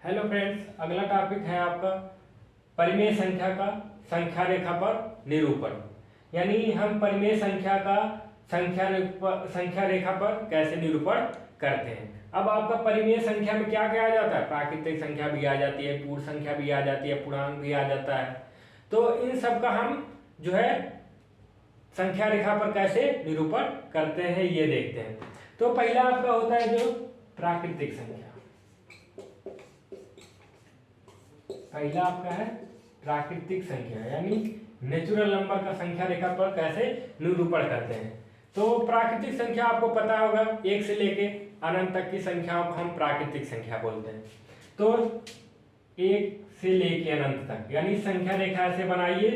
Hello friends, अगला topic है आपका परिमेय संख्या का संख्या रेखा पर निरूपण। यानी हम परिमेय संख्या का संख्या रेखा पर कैसे निरूपण करते हैं। अब आपका परिमेय संख्या में क्या क्या आ जाता है? प्राकृतिक संख्या भी आ जाती है, पूर्ण संख्या भी आ जाती है, पूर्णांक भी आ जाता है। तो इन सब का हम जो है संख्या रेखा पर कैसे निरूपण करते हैं ये देखते हैं। तो पहला आपका होता है जो प्राकृतिक संख्या। पहला आपका है प्राकृतिक संख्या, यानी नेचुरल नंबर का संख्या रेखा पर कैसे निरूपण करते हैं। तो प्राकृतिक संख्या आपको पता होगा, एक से लेके अनंत तक की संख्याओं को हम प्राकृतिक संख्या बोलते हैं। तो एक से लेके अनंत तक, यानी संख्या रेखा ऐसे बनाइए।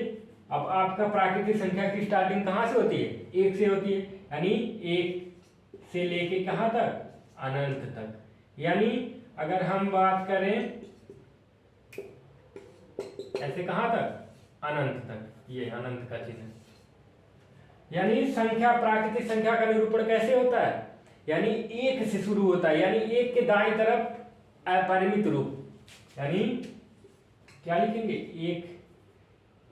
अब आपका प्राकृतिक संख्या की स्टार्टिंग कहाँ से होती है? एक से होती है, यानी एक से लेके कहाँ तक? अनंत तक। यानी अगर हम बात करें ऐसे कहां तक? अनंत तक। ये अनंत का चिन्ह। यानी संख्या प्राकृतिक संख्या का निरूपण कैसे होता है? यानी एक से शुरू होता है, यानी एक के दाईं तरफ अपरिमित रूप, यानी क्या लिखेंगे?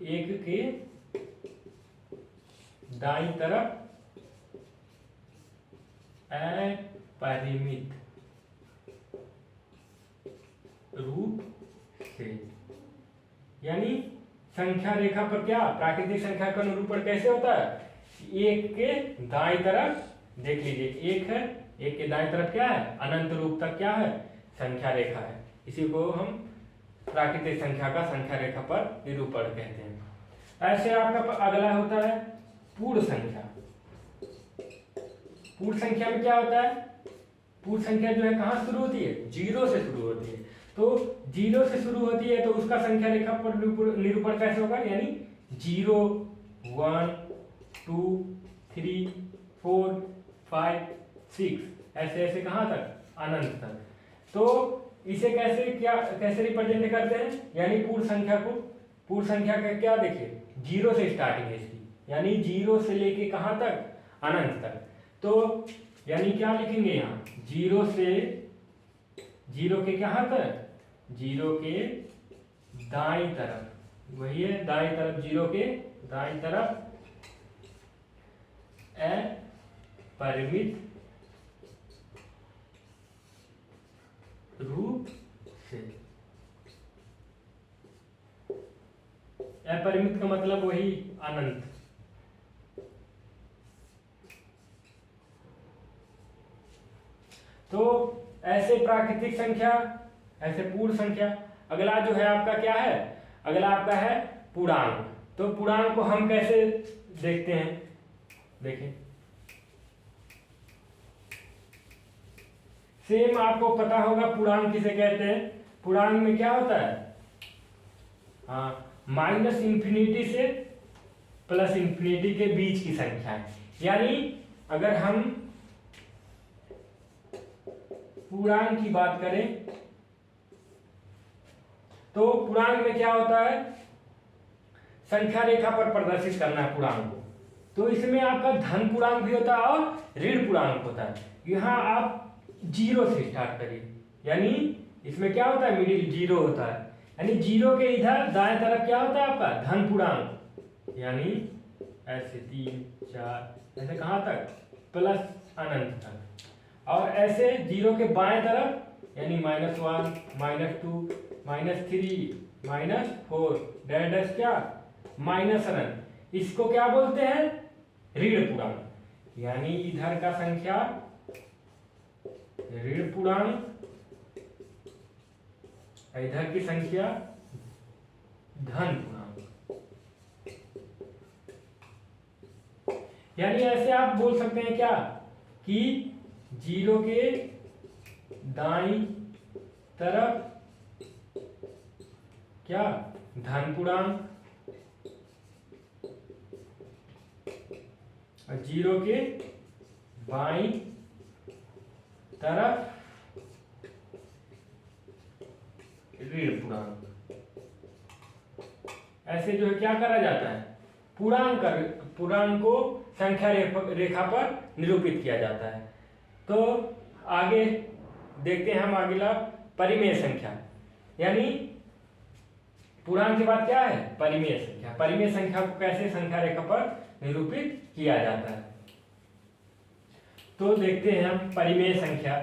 एक के दाईं तरफ अपरिमित रूप से। यानी संख्या रेखा पर क्या प्राकृतिक संख्या का निरूपण कैसे होता है? एक के दाईं तरफ देख लीजिए, एक है, एक के दाईं तरफ क्या है? अनंत रूप तक क्या है? संख्या रेखा है। इसी को हम प्राकृतिक संख्या का संख्या रेखा पर निरूपण कहते हैं। ऐसे आपका अगला होता है पूर्ण संख्या। पूर्ण संख्या में क्या होता है? पूर्ण संख्या जो है कहां शुरू होती है? जीरो से शुरू होती है। तो जीरो से शुरू होती है तो उसका संख्या रेखा पर निरूपण कैसे होगा? यानी 0 1 2 3 4 5 6 ऐसे ऐसे कहां तक? अनंत तक। तो इसे कैसे रिप्रेजेंट करते हैं? यानी पूर्ण संख्या का क्या देखिए, जीरो से स्टार्टिंग है इसकी, यानी जीरो से लेके कहां तक? अनंत तक। तो यानी क्या लिखेंगे यहाँ? जीरो के कहां तक? जीरो के दाईं तरफ, वही है दाईं तरफ, जीरो के दाईं तरफ अपरिमित रूप से। अपरिमित का मतलब वही अनंत। तो ऐसे प्राकृतिक संख्या, ऐसे पूर्ण संख्या। अगला जो है आपका क्या है? अगला आपका है पूर्णांक। तो पूर्णांक को हम कैसे देखते हैं? देखें, सेम आपको पता होगा पूर्णांक किसे कहते हैं। पूर्णांक में क्या होता है? हाँ, माइनस इंफिनिटी से प्लस इंफिनिटी के बीच की संख्या है। यानी अगर हम पूर्णांक की बात करें तो पूर्णांक में क्या होता है? संख्या रेखा पर प्रदर्शित करना है पूर्णांक को। तो इसमें आपका धन पूर्णांक भी होता है और ऋण पूर्णांक होता है। यहां आप जीरो से स्टार्ट करिए, यानी इसमें क्या होता है? मिडिल जीरो होता है, यानी जीरो के इधर दाएं तरफ क्या होता है आपका? धन पूर्णांक, यानी ऐसे 3 4 ऐसे कहां तक? प्लस अनंत तक। और ऐसे जीरो के बाएं तरफ, यानी -1 -2 -3 -4 डैश क्या? माइनस अनंत। इसको क्या बोलते हैं? ऋण पूर्णांक। यानी इधर का संख्या ऋण पूर्णांक, इधर की संख्या धन पूर्णांक। यानी ऐसे आप बोल सकते हैं क्या कि जीरो के दाईं तरफ क्या? धन पूर्णांक, और जीरो के बाईं तरफ ऋण पूर्णांक। ऐसे जो है क्या करा जाता है? पूर्णांक को संख्या रेखा पर निरूपित किया जाता है। तो आगे देखते हैं हम अगला परिमेय संख्या। यानी पूर्णांक के बाद क्या है, परिमेय संख्या। परिमेय संख्या को कैसे संख्या रेखा पर निरूपित किया जाता है, तो देखते हैं हम परिमेय संख्या।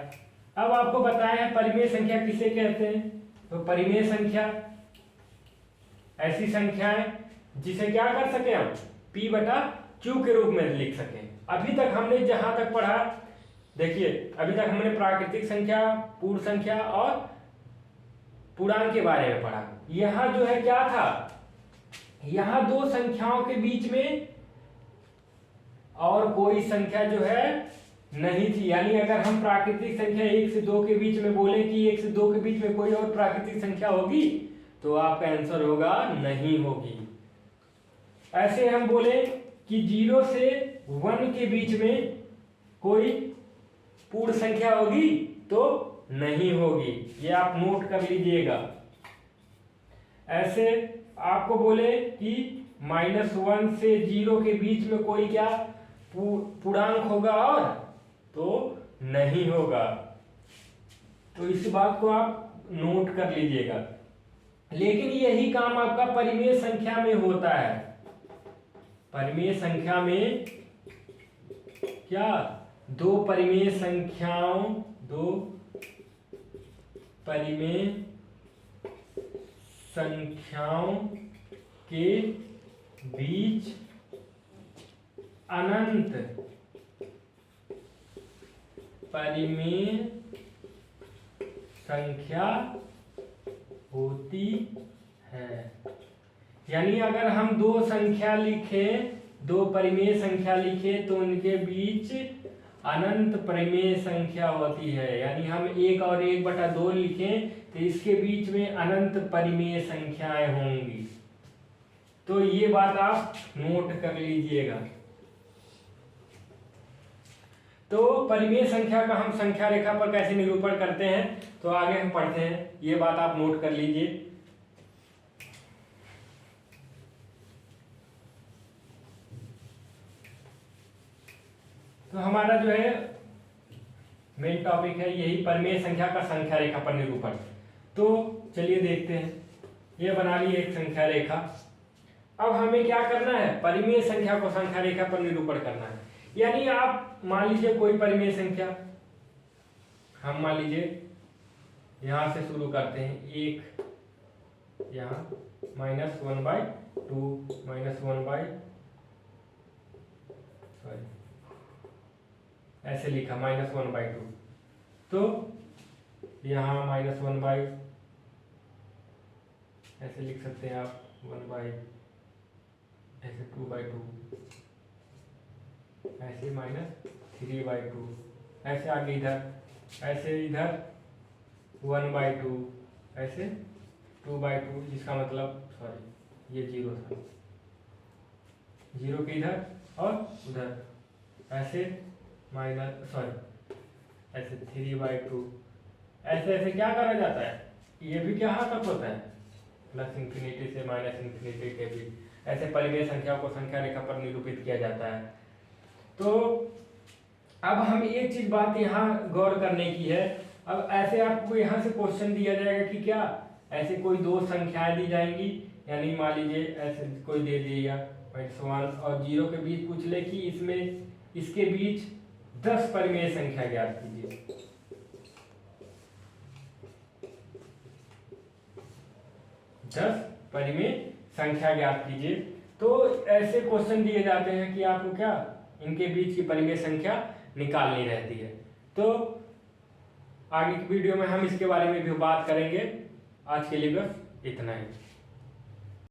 अब आपको बताया है परिमेय संख्या किसे कहते हैं। तो परिमेय संख्या ऐसी संख्या है जिसे क्या कर सके हम P/Q के रूप में लिख सकें। अभी तक हमने जहां तक पढ़ा, देखिए अभी तक हमने प्राकृतिक संख्या, पूर्ण संख्या और पूर्णांक के बारे में पढ़ा। यहाँ जो है क्या था, यहाँ दो संख्याओं के बीच में और कोई संख्या जो है नहीं थी। यानी अगर हम प्राकृतिक संख्या 1 से 2 के बीच में बोले कि 1 से 2 के बीच में कोई और प्राकृतिक संख्या होगी, तो आपका आंसर होगा नहीं होगी। ऐसे हम बोले कि 0 से 1 के बीच में कोई पूर्ण संख्या होगी, तो नहीं होगी। ये आप नोट कर लीजिएगा। ऐसे आपको बोले कि -1 से 0 के बीच में कोई क्या पूर्णांक होगा, और तो नहीं होगा। तो इस बात को आप नोट कर लीजिएगा। लेकिन यही काम आपका परिमेय संख्या में होता है। परिमेय संख्या में क्या, दो परिमेय संख्याओं के बीच अनंत परिमेय संख्या होती है। यानी अगर हम दो परिमेय संख्या लिखें तो उनके बीच अनंत परिमेय संख्या होती है। यानी हम 1 और 1/2 लिखें तो इसके बीच में अनंत परिमेय संख्याएं होंगी। तो ये बात आप नोट कर लीजिएगा। तो परिमेय संख्या का हम संख्या रेखा पर कैसे निरूपण करते हैं, तो आगे हम पढ़ते हैं। ये बात आप नोट कर लीजिए। तो हमारा जो है मेन टॉपिक है यही परिमेय संख्या का संख्या रेखा पर निरूपण। तो चलिए देखते हैं। ये बना ली एक संख्या रेखा। अब हमें क्या करना है, परिमेय संख्या को संख्या रेखा पर निरूपण करना है। यानी आप मान लीजिए कोई परिमेय संख्या, हम मान लीजिए यहां से शुरू करते हैं। 1 यहाँ -1/2 ऐसे लिखा -1/2। तो यहाँ -1/, ऐसे लिख सकते हैं आप 1/, ऐसे 2/2, ऐसे -3/2, ऐसे आगे इधर, ऐसे इधर 1/2, ऐसे 2/2, जिसका मतलब ये 0 था, 0 के इधर और उधर, ऐसे ऐसे 3/2, ऐसे ऐसे क्या करा जाता है, ये भी क्या तक होता है, +∞ से -∞ के भी। ऐसे परिमेय संख्या को संख्या रेखा पर निरूपित किया जाता है। तो अब हम एक चीज बात यहाँ गौर करने की है। अब ऐसे आपको यहाँ से क्वेश्चन दिया जाएगा कि क्या ऐसे कोई दो संख्याएं दी जाएंगी, यानी मान लीजिए ऐसे कोई दे दिया 1 और 0 के बीच पूछ ले कि इसके बीच 10 परिमेय संख्या ज्ञात कीजिए। 10 परिमेय संख्या ज्ञात कीजिए। तो ऐसे क्वेश्चन दिए जाते हैं कि आपको क्या इनके बीच की परिमेय संख्या निकालनी रहती है। तो आगे की वीडियो में हम इसके बारे में भी बात करेंगे। आज के लिए बस इतना ही।